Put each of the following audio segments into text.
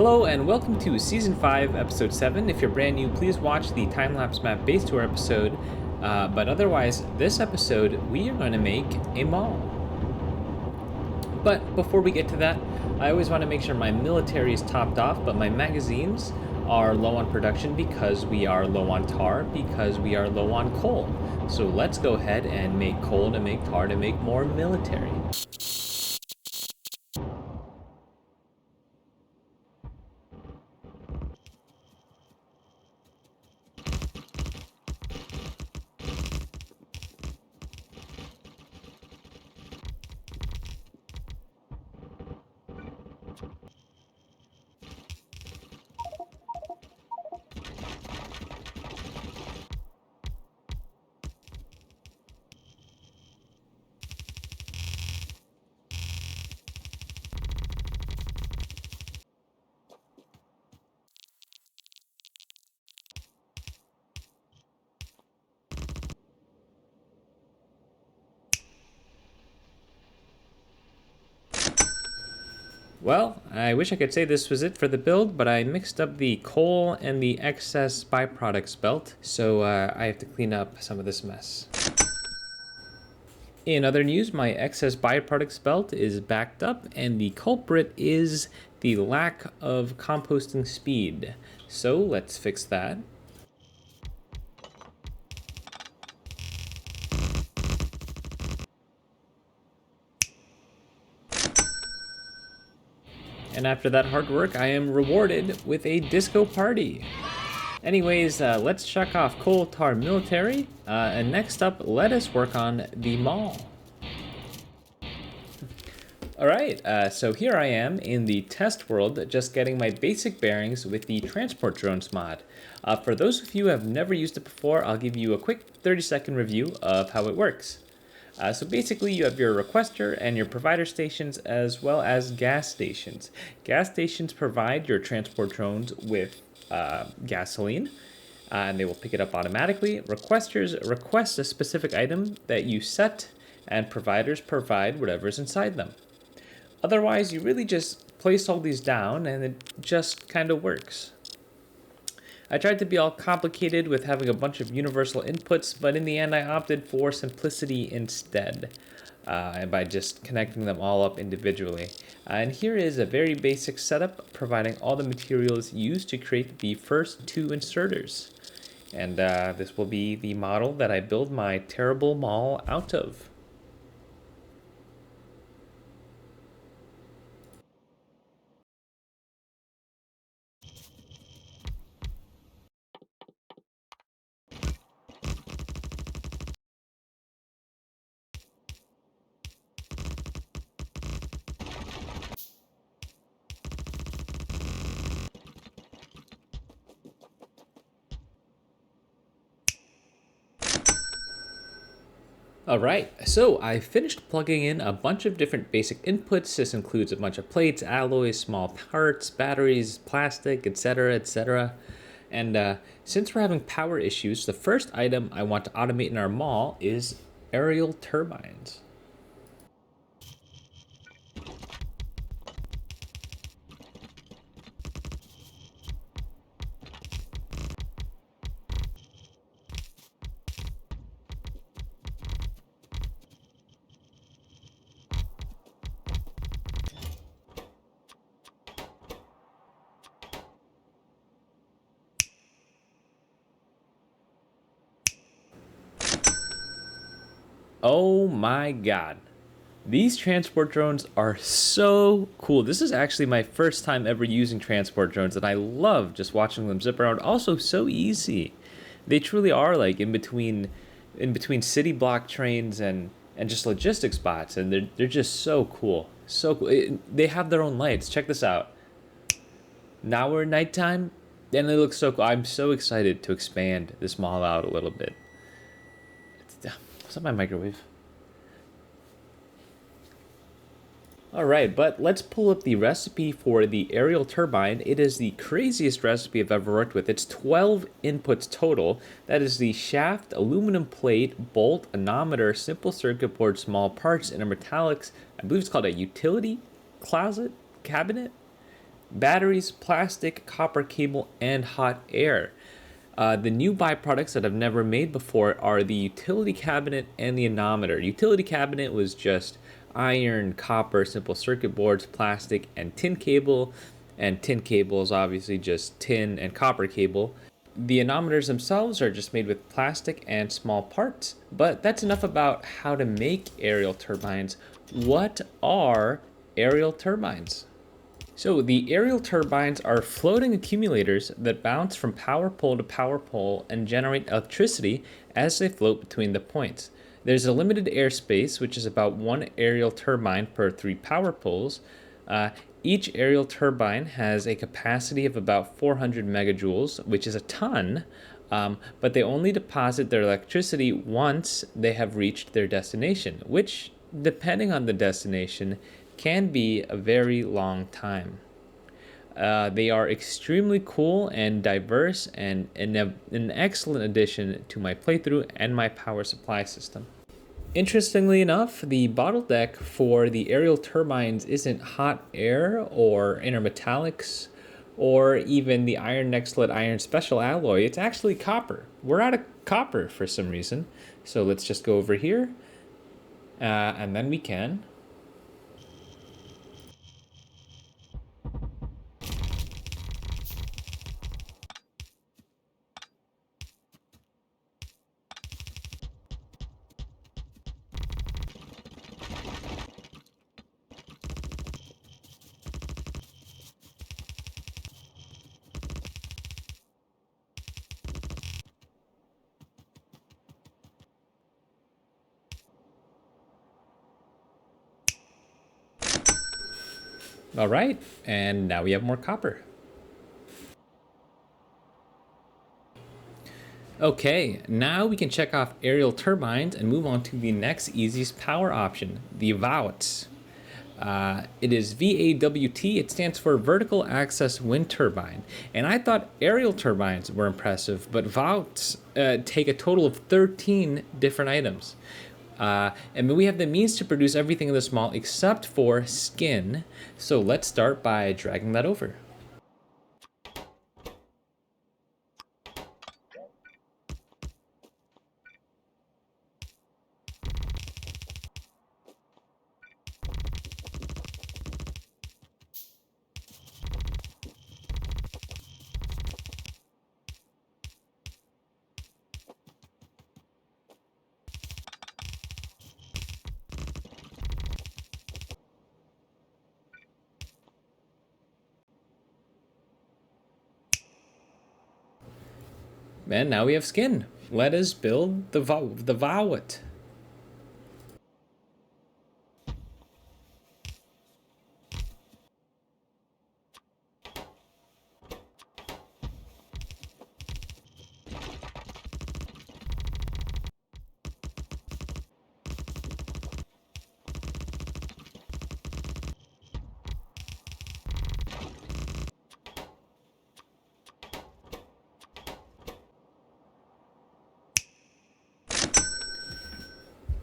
Hello and welcome to Season 5, Episode 7. If you're brand new, please watch the time-lapse map base tour episode. But otherwise, this episode, we are going to make a mall. But before we get to that, I always want to make sure my military is topped off, but my magazines are low on production because we are low on tar, because we are low on coal. So let's go ahead and make coal to make tar to make more military. Well, I wish I could say this was it for the build, but I mixed up the coal and the excess byproducts belt, so I have to clean up some of this mess. In other news, my excess byproducts belt is backed up, and the culprit is the lack of composting speed. So let's fix that. And after that hard work, I am rewarded with a disco party. Anyways, let's check off coal, tar, military. And next up, let us work on the mall. Alright, so here I am in the test world, just getting my basic bearings with the transport drones mod. For those of you who have never used it before, I'll give you a quick 30-second review of how it works. So basically you have your requester and your provider stations as well as gas stations. Gas stations provide your transport drones with gasoline and they will pick it up automatically. Requesters request a specific item that you set and providers provide whatever's inside them. Otherwise you really just place all these down and it just kind of works. I tried to be all complicated with having a bunch of universal inputs, but in the end I opted for simplicity instead, by just connecting them all up individually. And here is a very basic setup, providing all the materials used to create the first two inserters. And this will be the model that I build my terrible mall out of. Alright, so I finished plugging in a bunch of different basic inputs. This includes a bunch of plates, alloys, small parts, batteries, plastic, etc, etc. And since we're having power issues, the first item I want to automate in our mall is aerial turbines. Oh my god. These transport drones are so cool. This is actually my first time ever using transport drones, and I love just watching them zip around. Also, so easy. They truly are like in between city block trains and just logistics spots, and they're just so cool. So cool. They have their own lights. Check this out. Now we're nighttime, and they look so cool. I'm so excited to expand this mall out a little bit. What's up, my microwave? Alright, but let's pull up the recipe for the aerial turbine. It is the craziest recipe I've ever worked with. It's 12 inputs total. That is the shaft, aluminum plate, bolt, anemometer, simple circuit board, small parts, intermetallics. I believe it's called a utility closet cabinet. batteries, plastic, copper cable, and hot air. The new byproducts that I've never made before are the utility cabinet and the anemometer. Utility cabinet was just iron, copper, simple circuit boards, plastic, and tin cable. And tin cable is obviously just tin and copper cable. The anemometers themselves are just made with plastic and small parts. But that's enough about how to make aerial turbines. What are aerial turbines? So the aerial turbines are floating accumulators that bounce from power pole to power pole and generate electricity as they float between the points. There's a limited airspace, which is about one aerial turbine per 3 power poles. Each aerial turbine has a capacity of about 400 megajoules, which is a ton, but they only deposit their electricity once they have reached their destination, which, depending on the destination, can be a very long time. They are extremely cool and diverse and an excellent addition to my playthrough and my power supply system. Interestingly enough, the bottleneck for the aerial turbines isn't hot air or intermetallics or even the iron next-lit iron special alloy. It's actually copper. We're out of copper for some reason. So let's just go over here and then we can. All right, and now we have more copper. Okay, now we can check off aerial turbines and move on to the next easiest power option, the VAWT. It is VAWT. It stands for Vertical Access Wind Turbine. And I thought aerial turbines were impressive, but VAWTs take a total of 13 different items. And we have the means to produce everything in the small except for skin. So let's start by dragging that over. And now we have skin. Let us build the VAWT.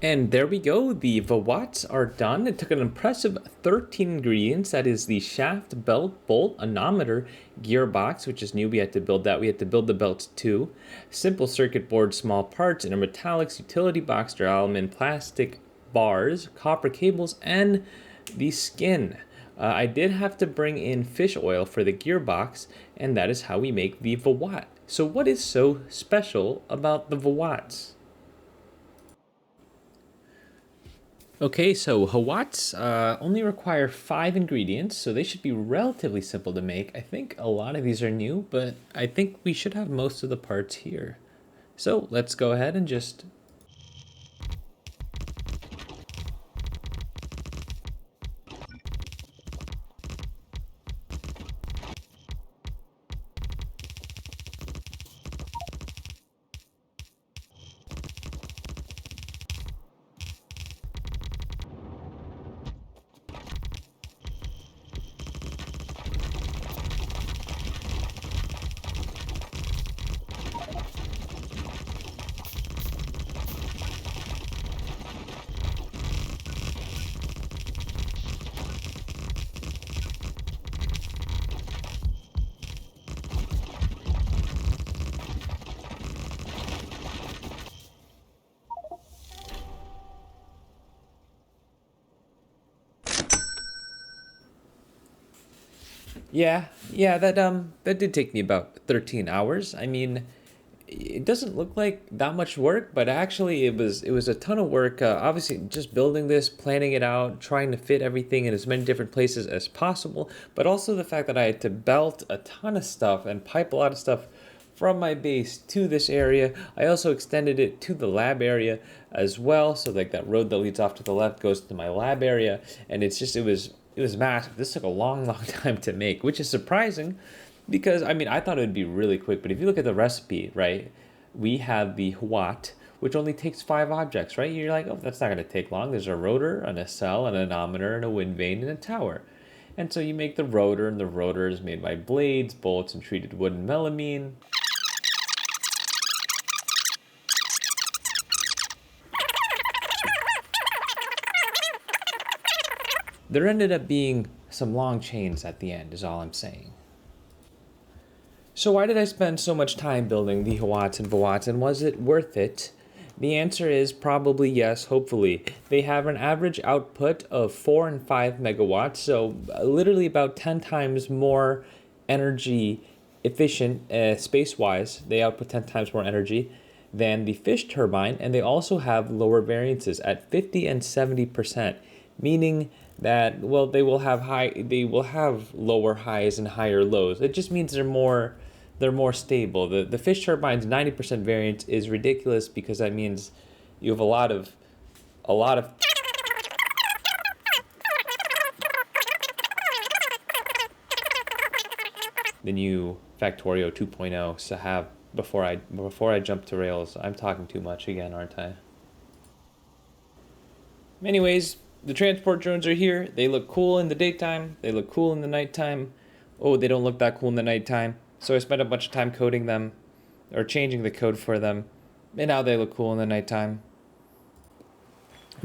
And there we go, the VAWTs are done. It took an impressive 13 ingredients. That is the shaft, belt, bolt, anemometer, gearbox, which is new. We had to build that. We had to build the belts too. Simple circuit board, small parts, intermetallics, utility box, duralumin, plastic bars, copper cables, and the skin. I did have to bring in fish oil for the gearbox, and that is how we make the VAWT. So what is so special about the VAWTs? Okay, so HAWTs only require 5 ingredients, so they should be relatively simple to make. I think a lot of these are new, but I think we should have most of the parts here. So let's go ahead and just... Yeah, that did take me about 13 hours. I mean, it doesn't look like that much work, but actually it was a ton of work. Obviously, just building this, planning it out, trying to fit everything in as many different places as possible, but also the fact that I had to belt a ton of stuff and pipe a lot of stuff from my base to this area. I also extended it to the lab area as well. So like that road that leads off to the left goes to my lab area, and it was massive. This took a long, long time to make, which is surprising because I mean I thought it would be really quick, but if you look at the recipe, right, we have the HAWT, which only takes 5 objects, right? You're like, oh, that's not going to take long. There's a rotor, a nacelle, an anemometer, and a wind vane, and a tower. And so you make the rotor, and the rotor is made by blades, bolts, and treated wood and melamine. There ended up being some long chains at the end, is all I'm saying. So why did I spend so much time building the HAWTs and VAWTs, and was it worth it? The answer is probably yes, hopefully. They have an average output of 4 and 5 megawatts, so literally about 10 times more energy efficient space-wise. They output 10 times more energy than the fish turbine, and they also have lower variances at 50 and 70%, meaning that, well, they will have lower highs and higher lows. It just means they're more stable. The fish turbine's 90% variance is ridiculous because that means you have a lot of the new Factorio 2.0 so have before I jump to rails. I'm talking too much again, aren't I? Anyways, the transport drones are here. They look cool in the daytime. They look cool in the nighttime. Oh, they don't look that cool in the nighttime. So I spent a bunch of time coding them or changing the code for them. And now they look cool in the nighttime.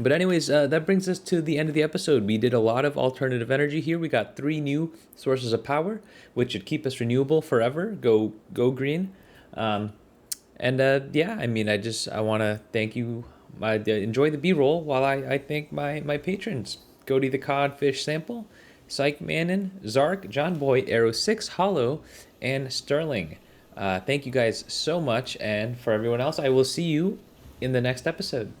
But anyways, that brings us to the end of the episode. We did a lot of alternative energy here. We got 3 new sources of power, which should keep us renewable forever. Go green. Yeah, I mean, I want to thank you. Enjoy the B-roll while I thank my patrons. Cody the Codfish Sample, Psych Manon, Zark, John Boy, Arrow 6, Hollow, and Sterling. Thank you guys so much, and for everyone else, I will see you in the next episode.